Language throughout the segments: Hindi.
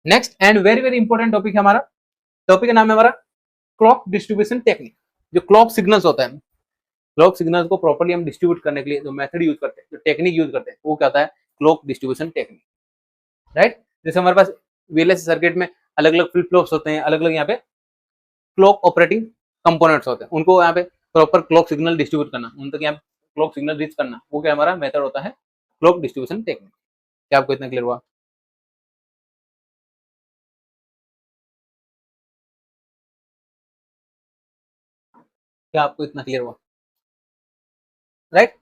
Next and very very important topic है हमारा, टॉपिक का नाम है हमारा क्लॉक डिस्ट्रीब्यूशन टेक्निक। जो क्लॉक सिग्नल्स होता है, क्लॉक सिग्नल्स को प्रॉपर्ली हम डिस्ट्रीब्यूट करने के लिए जो मेथड यूज करते हैं, जो टेक्निक यूज करते हैं, वो क्या होता है, क्लॉक डिस्ट्रीब्यूशन टेक्निक, राइट। जैसे हमारे पास वीएलएसआई सर्किट में अलग अलग फ्लिप फ्लॉप्स होते हैं, अलग अलग यहाँ पे क्लॉक ऑपरेटिंग कंपोनेंट्स होते हैं, उनको यहाँ पे प्रॉपर क्लॉक सिग्नल डिस्ट्रीब्यूट करना, उन तक यहाँ क्लॉक सिग्नल रीच करना, वो क्या हमारा मेथड होता है, क्लॉक डिस्ट्रीब्यूशन टेक्निक। क्या आपको इतना क्लियर हुआ? क्या आपको इतना क्लियर हुआ? राइट,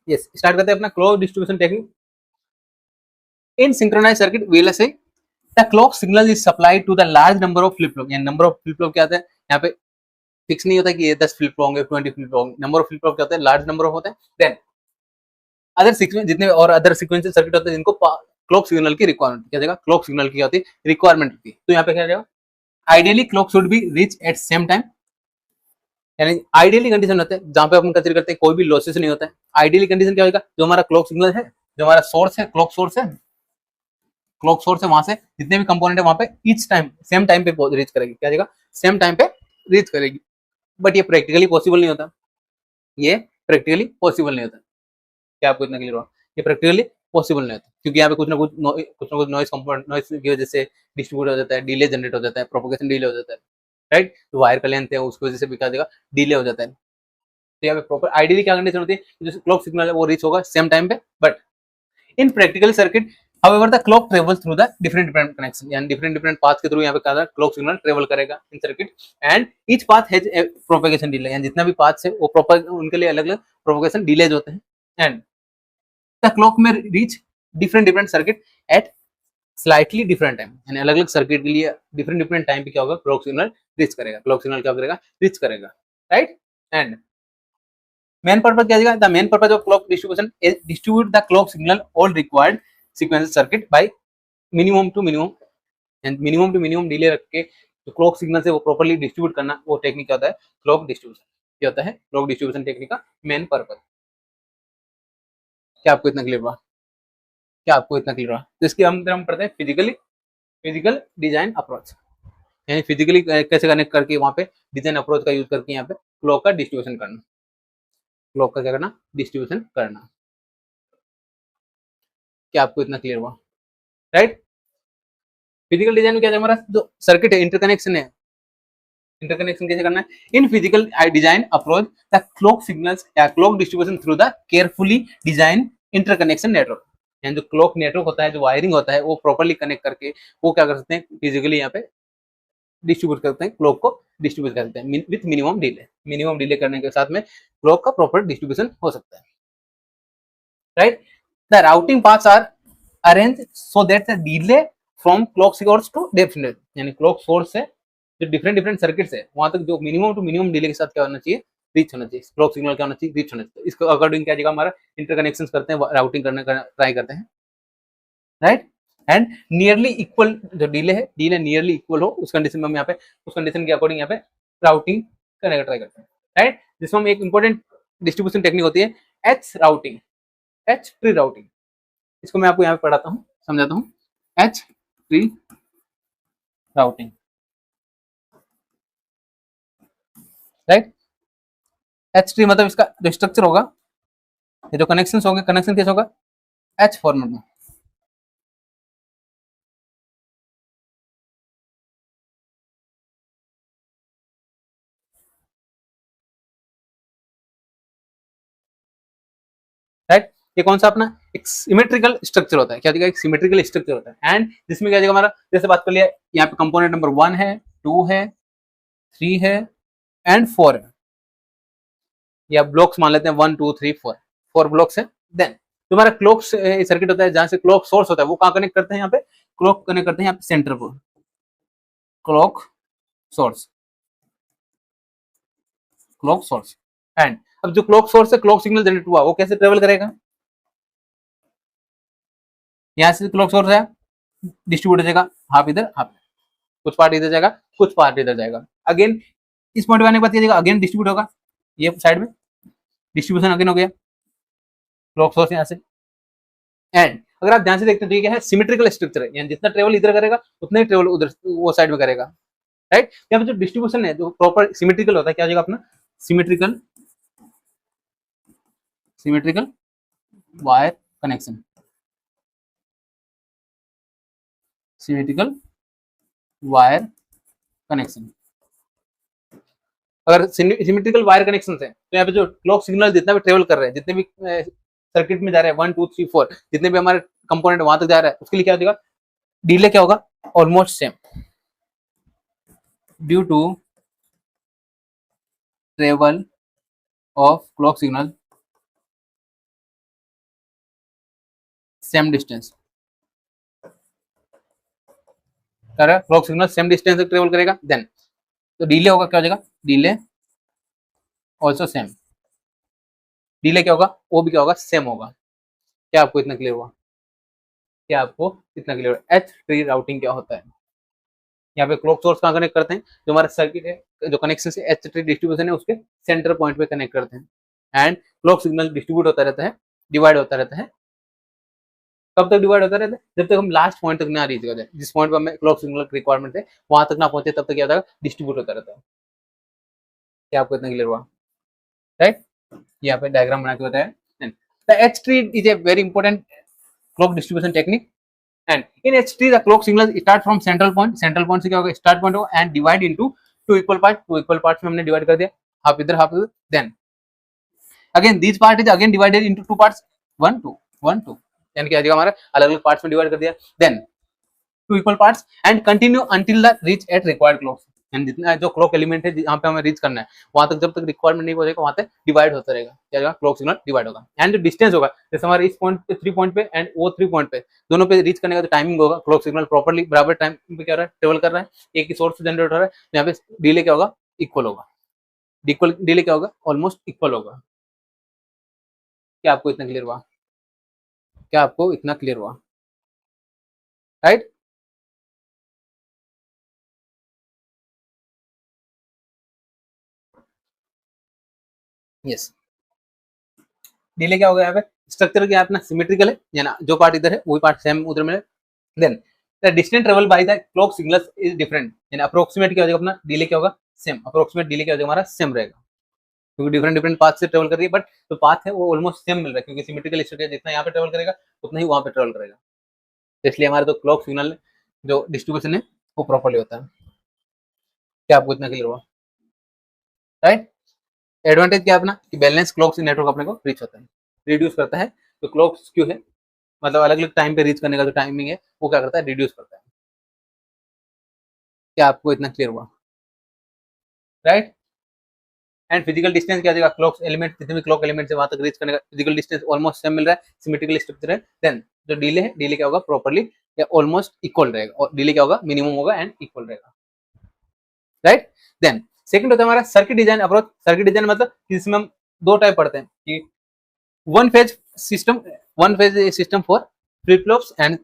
यस, स्टार्ट करते हैं अपना clock distribution technique. In synchronise circuit VLSI the clock signal is supplied to the large number of flip flop. Number of flip flop क्या होता है, यहाँ पे फिक्स नहीं होता कि ये 10 फ्लिप फ्लॉप होंगे, 20 फ्लिप फ्लॉप होंगे, नंबर ऑफ फ्लिप फ्लॉप क्या होता है, लार्ज नंबर ऑफ होते हैं। देन अदर सीक्वेंस जितने और अदर सीक्वेंशियल सर्किट होते हैं जिनको क्लॉक सिग्नल की रिक्वायरमेंट, क्या जाएगा, क्लॉक सिग्नल की होती है रिक्वायरमेंट होती है, तो यहाँ पे क्या जाएगा, ideally clock should be reach at same time. यानी आइडियली कंडीशन होता है जहां पे अपन कंसीडर करते हैं कोई भी लॉसेस नहीं होता है। आइडियली कंडीशन क्या होगा, जो हमारा क्लॉक सिग्नल है, जो हमारा सोर्स है, क्लॉक सोर्स है, क्लॉक सोर्स है, वहां से जितने भी कंपोनेंट है वहां पे ईच टाइम सेम टाइम पे रीच करेगी, क्या जाएगा, सेम टाइम पे रीच करेगी। बट ये प्रैक्टिकली पॉसिबल नहीं होता, ये प्रैक्टिकली पॉसिबल नहीं होता। क्या आपको इतना क्लियर हुआ? ये प्रैक्टिकली पॉसिबल नहीं होता, क्योंकि यहाँ पे कुछ नॉइस कंपोनेंट, नॉइस की वजह से डिस्ट्रीब्यूट हो जाता है, डिले जनरेट हो जाता है, प्रोपोगेशन डिले हो जाता है, राइट। तो वायर का लेंथ है उसकी वजह से भी क्या देगा, डिले हो जाता है। तो यहाँ पे प्रॉपर आइडियली क्या कंडीशन होती है, जो क्लॉक सिग्नल है वो रीच होगा सेम टाइम पे। But in practical circuit however the clock travels through the different connection, यानी different path के थ्रू यहाँ पे क्या क्लॉक सिग्नल ट्रेवल करेगा in circuit, and each path has a propagation delay, यानी जितना भी पाथ्स है वो प्रॉपर उनके लिए अलग अलग प्रोपेगेशन डिलेज होते हैं, एंड द क्लॉक में reach different circuit eight slightly different time, यानी अलग अलग सर्किट के लिए डिफरेंट टाइम पे क्या होगा, क्लॉक सिग्नल रीच करेगा, क्लॉक सिग्नल क्या करेगा, रीच करेगा, राइट। एंड मेन पर्पज क्या है, the main purpose of clock distribution is distribute the clock signal all required sequential circuit by minimum to minimum, and minimum to minimum delay रख के जो क्लॉक सिग्नल से वो प्रॉपर्ली डिस्ट्रीब्यूट करना, वो टेक्निक क्या होता है, क्लॉक डिस्ट्रीब्यूशन। क्या होता है क्लॉक डिस्ट्रीब्यूशन टेक्निक का मेन पर्पज। क्या आपको इतना क्लियर हुआ? क्या आपको इतना क्लियर हुआ? तो इसके हम पढ़ते हैं फिजिकल डिजाइन अप्रोच, यानी फिजिकली कैसे कनेक्ट करके वहां पे डिजाइन अप्रोच का यूज करके यहाँ पे क्लॉक का डिस्ट्रीब्यूशन करना, क्लॉक का क्या करना, डिस्ट्रीब्यूशन करना। क्या आपको इतना क्लियर हुआ? राइट। फिजिकल डिजाइन में क्या है, हमारा जो सर्किट है, इंटरकनेक्शन है, इंटरकनेक्शन कैसे करना है, in physical design approach the clock signals या clock distribution through the carefully design interconnection network, यानी जो क्लॉक नेटवर्क होता है, जो वायरिंग होता है, वो प्रॉपर्ली कनेक्ट करके वो क्या कर सकते हैं, फिजिकली यहाँ पे डिस्ट्रीब्यूट करते हैं, क्लॉक को डिस्ट्रीब्यूट करते हैं विथ मिनिमम डिले करने के साथ में क्लॉक का प्रॉपर डिस्ट्रीब्यूशन हो सकता है, right. The routing paths are arrange so that the delay from clock source to definite, यानी क्लॉक सोर्स से जो डिफरेंट सर्किट्स है वहां तक जो मिनिमम टू मिनिमम डिले के साथ क्या होना चाहिए, रीच होना चाहिए, क्लॉक सिग्नल क्या होना चाहिए, रीच होना चाहिए। इसके अकॉर्डिंग क्या जाएगा, हमारा इंटरकनेक्शन करते हैं, राउटिंग करने का ट्राई करते हैं, राइट। एंड नियरली इक्वल जो डिले है, डिले नियरली इक्वल हो उस कंडीशन में हम यहाँ पे उस कंडीशन के अकॉर्डिंग यहाँ पे राउटिंग करने का ट्राई करते हैं, राइट। जिसमें हम एक इंपॉर्टेंट डिस्ट्रीब्यूशन टेक्निक होती है H routing, H tree routing. इसको मैं आपको यहाँ पे पढ़ाता हूँ, समझाता हूँ। H tree routing, right. H tree मतलब इसका जो स्ट्रक्चर होगा, ये जो कनेक्शन होंगे, कनेक्शन कैसे होगा, एच फॉर्मेट में, राइट। ये कौन सा अपना एक सिमेट्रिकल स्ट्रक्चर होता है, क्या दिखा, एक सिमेट्रिकल स्ट्रक्चर होता है, एंड जिसमें क्या दिखा हमारा, जैसे बात कर लिया यहाँ पे कंपोनेंट नंबर 1 है, 2 है, 3 है एंड 4 है, या ब्लॉक्स मान लेते हैं 1 2 3 4, 4 ब्लॉक्स है। देन जो हमारा क्लॉक सर्किट होता है, जहां से क्लॉक सोर्स होता है, वो कहाँ कनेक्ट करते हैं, यहाँ पे क्लॉक कनेक्ट करते हैं यहाँ पे सेंटर को, clock source, clock source. And अब जो क्लॉक सोर्स से क्लॉक सिग्नल जनरेट हुआ वो कैसे ट्रेवल करेगा, यहाँ से क्लॉक सोर्स है, डिस्ट्रीब्यूट हो जाएगा, हाफ इधर हाफ, कुछ पार्ट इधर जाएगा, कुछ पार्ट इधर जाएगा। अगेन इस पॉइंट पे आने के बाद जाएगा, अगेन डिस्ट्रीब्यूट होगा, ये साइड में डिस्ट्रीब्यूशन अगेन हो गया, क्लॉक सोर्स यहाँ से। एंड अगर आप ध्यान से देखते हैं तो ये क्या है, सिमेट्रिकल स्ट्रक्चर है, यानी जितना ट्रेवल इधर करेगा उतना ही ट्रेवल उधर वो साइड में करेगा, राइट। यहाँ पे जो डिस्ट्रीब्यूशन है जो प्रॉपर सिमेट्रिकल होता है, क्या हो जाएगा अपना, symmetrical symmetrical wire connection, symmetrical wire connection. अगर सिमेट्रिकल वायर कनेक्शन है तो यहाँ पे जो क्लॉक सिग्नल जितना भी ट्रेवल कर रहे हैं, जितने भी सर्किट में जा रहे हैं 1 2 3 4 जितने भी हमारे कंपोनेंट वहां तक जा रहा है, उसके लिए क्या हो जाएगा, डिले क्या होगा, almost same, due to travel of clock signal same distance, clock signal same distance तक ट्रेवल करेगा, देन तो डिले होगा, क्या हो जाएगा, डिले ऑल्सो सेम, डिले क्या होगा, वो भी क्या होगा, सेम होगा। क्या आपको इतना क्लियर हुआ, क्या आपको इतना क्लियर हुआ, एच ट्री राउटिंग क्या होता है। यहाँ पे क्लॉक सोर्स कहाँ कनेक्ट करते हैं, जो हमारा सर्किट है जो कनेक्शन से एच ट्री डिस्ट्रीब्यूशन है उसके सेंटर पॉइंट पे कनेक्ट करते हैं, एंड क्लॉक सिग्नल डिस्ट्रीब्यूट होता रहता है, डिवाइड होता रहता है। कब तक डिवाइड होता रहता है, जब तक हम लास्ट पॉइंट तक ना रीच कर जाए, जिस पॉइंट पर हमें क्लॉक सिग्नल रिक्वायरमेंट है वहां तक ना पहुंचे, तब तक क्या होता है, डिस्ट्रीब्यूट होता रहता है। क्या आपको इतना क्लियर हुआ, राइट। यहाँ पे डायग्राम बना के बताया। The H tree is a very important clock distribution technique, and in H tree the clock signal start from central point, central point से क्या होगा, start point होगा, and divide into two equal parts, two equal parts में हमने divide कर दिया, half इधर half इधर, then again this part is again divided into two parts, 1 2 1 2, यानी क्या जाएगा हमारा अलग अलग पार्ट्स में डिवाइड कर दिया, then two equal parts and continue until the reach at required clock, यानी जितना जो क्लॉक एलिमेंट है जहाँ पे हमें रीच करना है वहां तक जब तक रिक्वायरमेंट नहीं पहुंचेगा वहां तक डिवाइड होता रहेगा, क्या होगा, क्लॉक सिग्नल डिवाइड होगा। एंड जो डिस्टेंस होगा, जैसे हमारे इस पॉइंट पे 3 पॉइंट पे एंड वो 3 पॉइंट पे दोनों पे रीच करने का जो टाइमिंग होगा, क्लॉक सिग्नल प्रॉपर्ली बराबर टाइम पे क्या हो रहा है, ट्रेवल कर रहा है, एक ही सोर्स से जनरेट हो रहा है, यहाँ पे डिले क्या होगा, इक्वल होगा, इक्वल डिले क्या होगा, ऑलमोस्ट इक्वल होगा। क्या आपको इतना क्लियर हुआ, क्या आपको इतना क्लियर हुआ, राइट। यस, डिले क्या होगा, यहाँ पे स्ट्रक्चर क्या अपना सिमेट्रिकल है, यानी जो पार्ट इधर है वही पार्ट सेम उधर में, then the distance travel by the clock signal is different, यानी अप्रोक्सीमेट क्या हो जाएगा अपना, डिले क्या होगा, सेम, अप्रोक्सीमेट डिले क्या हो जाएगा हमारा, सेम रहेगा, क्योंकि डिफरेंट डिफरेंट पाथ से ट्रेवल कर रही है, बट जो पाथ है वो ऑलमोस्ट सेम मिल रहा है, क्योंकि सिमेट्रिकल स्ट्रक्चर जितना यहाँ पे ट्रेवल करेगा उतना ही वहां पे ट्रेवल करेगा, इसलिए हमारा जो क्लॉक सिग्नल जो डिस्ट्रीब्यूशन है वो प्रॉपर्ली होता है। क्या आपको इतना क्लियर हुआ, राइट। एडवांटेज क्या अपना, कि बैलेंस क्लॉक नेटवर्क अपने को रीच होता है, रिड्यूस करता है, तो क्लॉक क्यों है, मतलब अलग अलग टाइम पे रीच करने का जो टाइमिंग है वो क्या करता है, रिड्यूस करता है। क्या आपको इतना क्लियर हुआ, राइट। एंड फिजिकल डिस्टेंस क्या देगा, क्लॉक एलिमेंट जितने भी क्लॉक एलिमेंट है वहां तक रीच करने का फिजिकल डिस्टेंस ऑलमोस्ट सेम मिल रहा है, सिमेट्रिकल स्ट्रक्चर है, देन जो डिले है, डिले क्या होगा, प्रॉपर्ली या ऑलमोस्ट इक्वल रहेगा, और डिले क्या होगा, मिनिमम होगा एंड इक्वल रहेगा, राइट। देन सेकंड होता है हमारा circuit design approach. Circuit design मतलब इसमें हम दो टाइप पढ़ते हैं, कि one phase system, one phase system for flip flops and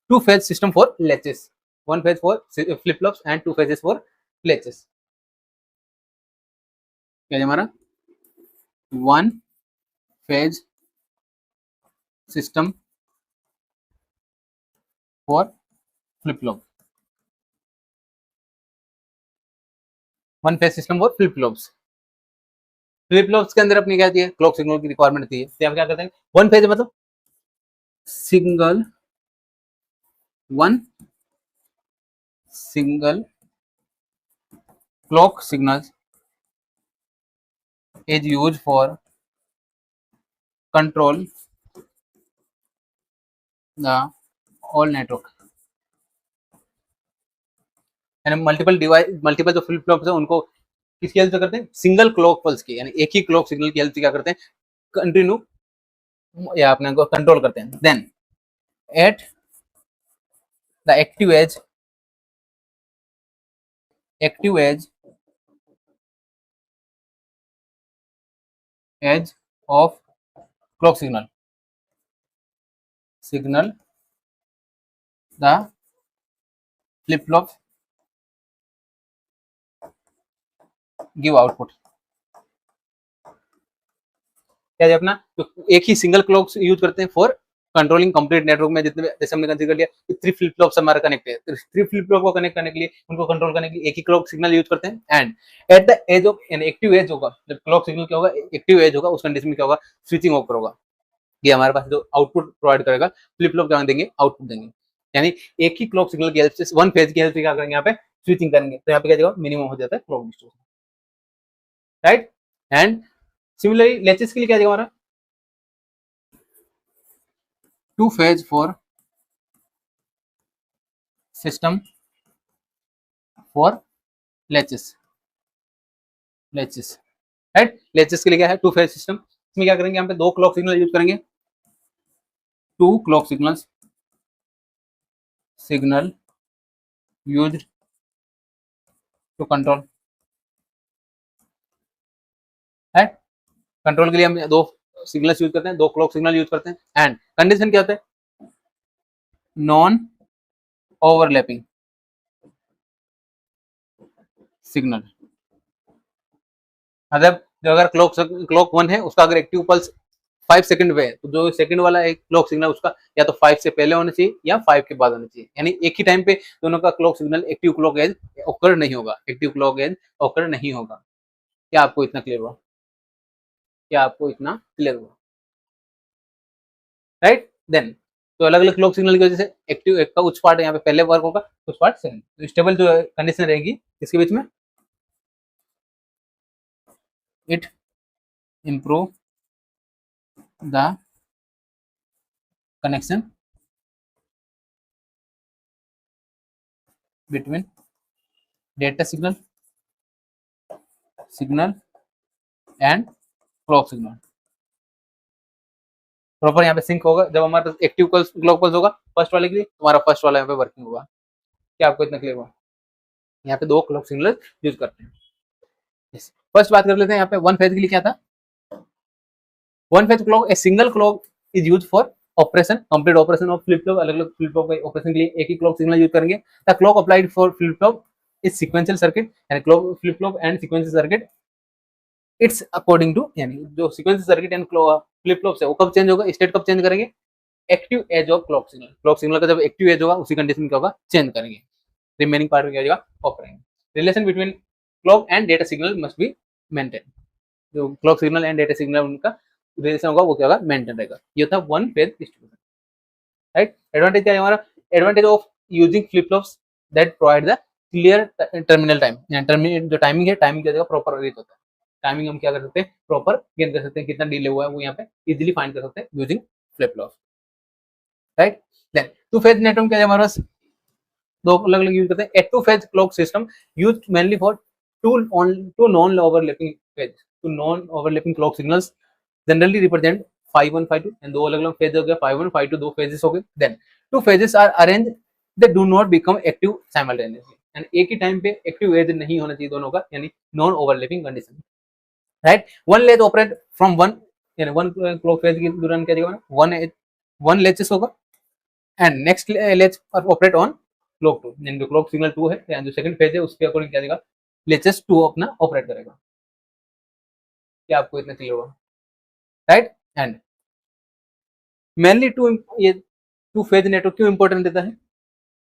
two phase system for latches, one phase for flip flops and two phases for latches. क्या है हमारा, one phase system for flip flop, one phase system for flip flops. Flip flops के अंदर अपनी क्या होती है, क्लॉक सिग्नल की रिक्वायरमेंट होती है, तो आप क्या करते हैं, वन फेज मतलब single, one single clock signals is used for control the whole network, यानी मल्टीपल डिवाइस, मल्टीपल जो फ्लिप फ्लॉप्स है उनको किसकी हेल्प से करते हैं, सिंगल क्लॉक पल्स की, यानी एक ही क्लॉक सिग्नल की हेल्प से क्या करते हैं, कंटिन्यू या अपने को कंट्रोल करते हैं। Then at the active edge of clock signal the flip flop give output. क्या है अपना, तो एक ही सिंगल क्लॉक यूज करते हैं फॉर कंट्रोलिंग कंप्लीट नेटवर्क में जितने, जैसे हमने कंसीडर लिया कि 3 फ्लिप फ्लॉप्स हमारा कनेक्ट है, तो 3 फ्लिप फ्लॉप को कनेक्ट करने के लिए, उनको कंट्रोल करने के लिए एक ही क्लॉक सिग्नल यूज करते हैं। And at the edge of an active edge होगा, जब क्लॉक सिग्नल क्या होगा, एक्टिव एज होगा, उस कंडीशन में क्या होगा, स्विचिंग ऑफ होगा। ये हमारे पास जो आउटपुट प्रोवाइड करेगा, फ्लिप फ्लॉप क्या देंगे, आउटपुट देंगे। यानी एक ही क्लॉक सिग्नल की हेल्प से, वन फेज की हेल्प से क्या करेंगे, यहाँ पे स्विचिंग करेंगे, तो यहाँ पे क्या जाएगा, मिनिमम हो जाता है clock distribution, right. And similarly लेचेस के लिए क्या जाएगा हमारा, two phase for system for लेचेस, लेचेस, right. लेचेस के लिए क्या है, टू फेज सिस्टम, इसमें क्या करेंगे, यहाँ पे 2 क्लॉक सिग्नल यूज करेंगे, 2 clock signal used to control, है। कंट्रोल के लिए हम 2 सिग्नल्स यूज करते हैं, 2 क्लॉक सिग्नल यूज करते हैं। एंड कंडीशन क्या होता है, नॉन ओवरलैपिंग सिग्नल, मतलब जो अगर क्लॉक 1 है, उसका अगर एक्टिव पल्स 5 सेकंड पे है, तो जो सेकंड वाला एक क्लॉक सिग्नल उसका या तो 5 से पहले होना चाहिए या 5 के बाद होना चाहिए। यानी एक ही टाइम पे दोनों का clock signal active clock edge occur नहीं होगा, एक्टिव क्लॉक एज ऑकर नहीं होगा। क्या आपको इतना क्लियर हुआ, क्या आपको इतना क्लियर हुआ, राइट। देन तो अलग अलग क्लॉक सिग्नल की वजह से एक्टिव एक का कुछ पार्ट यहाँ पे पहले वर्क होगा, कुछ पार्ट सेकंड, तो स्टेबल जो कंडीशन रहेगी इसके बीच में, it improve the connection between data signal and clock signal, proper यहाँ पे सिंक होगा। जब हमारे पास एक्टिव क्लॉक पल्स होगा फर्स्ट वाले के लिए, हमारा फर्स्ट वाला यहाँ पे वर्किंग होगा। क्या आपको इतना क्लियर हुआ, यहाँ पे 2 क्लॉक सिग्नल यूज करते हैं। फर्स्ट बात कर लेते हैं, यहाँ पे वन फेज के लिए क्या था, one phase clock, a single clock is use for operation, complete operation of flip flop. अलग अलग फ्लिप फ्लॉप के ऑपरेशन के लिए एक ही क्लॉक सिग्नल यूज करेंगे। The clock applied for flip flop is sequential circuit, यानी clock flip flop and sequential circuit it's according to, यानी जो sequential circuit and flip flop से वो कब चेंज होगा, स्टेट कब चेंज करेंगे, active edge of clock signal, clock signal का जब एक्टिव एज होगा उसी कंडीशन में क्या होगा, चेंज करेंगे। रिमेनिंग पार्ट में क्या हो जाएगा, ऑफ करेंगे। Relation between clock and data signal must be maintain, जो clock signal and data signal उनका रिलेशन होगा वो क्या होगा, मेंटेन रहेगा। ये था one phase distribution, right. Advantage क्या है हमारा, advantage of using flip flops that provide the clear terminal time, terminal जो टाइमिंग है, टाइमिंग क्या प्रॉपर रीच होता है। टाइमिंग हम क्या कर सकते हैं, प्रॉपर गेन कर सकते हैं, कितना डिले हुआ है वो यहाँ पे इजीली फाइंड कर सकते हैं using flip flop, right. Then two phase network क्या है हमारे पास, 2 अलग अलग यूज करते हैं। A two phase clock system used mainly for two non overlapping phase, two non overlapping clock signals generally represent 5 1 5 2, and 2 अलग अलग फेज हो गया, 5 1 5 2 2 फेजेस हो गए। देन 2 phases are arrange, they do not become active simultaneously, यानी एक ही टाइम पे एक्टिव एज नहीं होना चाहिए दोनों का, यानी non overlapping condition, right. One latch operate from one, यानी वन क्लॉक फेज के दौरान क्या होगा, वन लेचेस होगा, and next latch operate on clock 2, यानी जो क्लॉक सिग्नल 2 है, यानी जो सेकंड फेज है उसके अकॉर्डिंग क्या देगा, लेचेस 2 अपना ऑपरेट करेगा। क्या आपको इतना क्लियर होगा, राइट। एंड मेनली ये टू फेज नेटवर्क क्यों इंपॉर्टेंट देता है,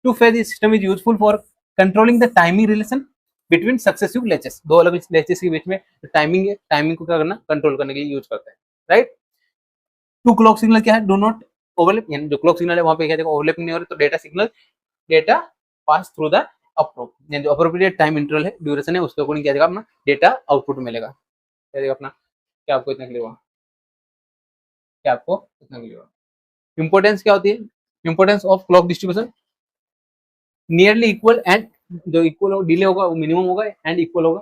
two phase system is useful for controlling the timing relation between successive लेचेस, 2 अलग लेचेस के बीच में टाइमिंग है, टाइमिंग को क्या करना, कंट्रोल करने के लिए यूज करते हैं, राइट। टू क्लॉक सिग्नल क्या है, डू नॉट ओवरलैप, यानी जो क्लॉक सिग्नल है वहां पे क्या ओवरलैपिंग नहीं हो रही, तो data signal data pass through the जो अप्रोप्रिएट टाइम इंटरवल है, ड्यूरेशन है, उसके अकॉर्डिंग क्या देगा अपना डेटा आउटपुट मिलेगा, क्या देगा अपना। क्या आपको इतना क्लियर हुआ, क्या आपको इतना क्लियर हुआ। इंपॉर्टेंस क्या होती है, importance of clock distribution, nearly equal, and जो इक्वल डिले होगा वो मिनिमम होगा एंड इक्वल होगा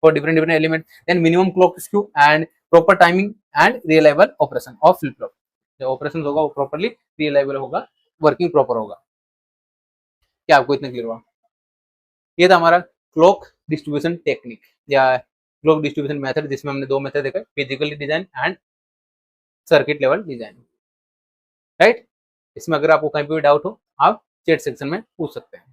for different different element, then minimum clock skew and proper timing and reliable operation of flip flop, जो ऑपरेशन होगा वो प्रॉपर्ली रिलायबल होगा, वर्किंग प्रॉपर होगा। क्या आपको इतना क्लियर हुआ, ये था हमारा क्लॉक डिस्ट्रीब्यूशन टेक्निक या क्लॉक डिस्ट्रीब्यूशन मेथड, जिसमें हमने 2 मेथड देखा, physically design and circuit level design, right. इसमें अगर आपको कहीं भी डाउट हो आप चैट सेक्शन में पूछ सकते हैं।